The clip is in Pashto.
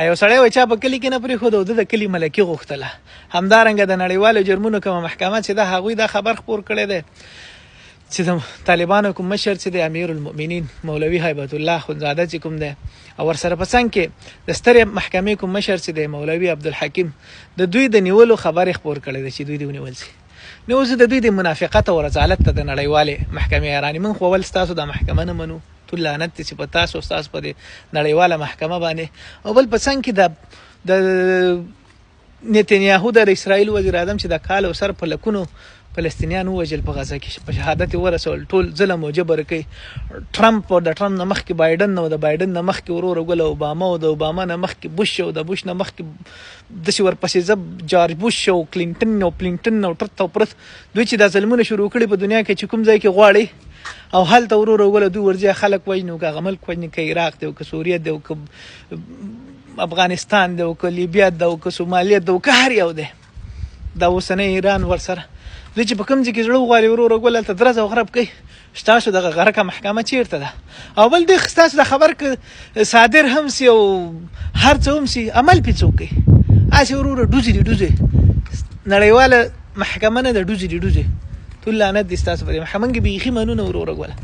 یو سړی و چا په کلي کې نه پرېښود د کلي ملکي غوښتله. همدارنګه د نړیوالو جرمونو کومه محکمه چې ده هغوی دا خبر خپور کړی دی چې د طالبانو کوم مشر چې دی امیر المؤمنین مولوي هیبت الله خونزاده چې کوم دی او ورسره په څنګ کې د سترې محکمې کوم مشر چې دی مولوي عبدالحکیم د دوی د نیولو خبرې خپور کړی دی چې دوی دې ونیول شي. نو اوس د دوی د منافقت او رذالت ته د نړیوالې محکمې حیراني. موږ خو اول ستاسو دا محکمه نه منو، ټول لعنت دی چې په تاسو ستاسو په دې نړیواله محکمه باندې. او بل په څنګ کې د نتنیاهو د اسرائیل وزیر اعظم چې د کال او سر په لکونو فلسطینیان ووژل په غزه کې په شهادت ورسول، ټول ظلم او جبر کوي. ټرمپ او د ټرمپ نه مخکې بایډن نو د بایډن نه مخکې ورور ګل اوباما او د اوباما نه مخکې بوش او د بوش نه مخکې داسې ورپسې جارج بوش او کلینټن او ترت او پرت دوی چې دا ظلمونه شروع کړي په دنیا کې چې کوم ځای کې غواړي او هلته ورور ګل دوی ورځي خلک وایي که ملک وایي که عراق دی او که سوریه دی او که افغانستان دی او که لیبیا دی او که سومالیه دی او که هر یو دی دا اوسنی ایران ورسره دوی چې په کوم ځای کې زړه وغواړي ورور ګل هلته درز او غرب کوي. ستاسو دغه غرقه محکمه چیرته ده؟ او بل دی ستاسو د خبر که صادر هم سي او هر څه هم سي عمل پې څوک کوي؟ هسې وروره ډوزې دي ډوزې نړیواله محکمه نه ده ډوزې دي ټول لعنت دي ستاسو په دې محکمه کې بیخي منو نه وروره ګوله.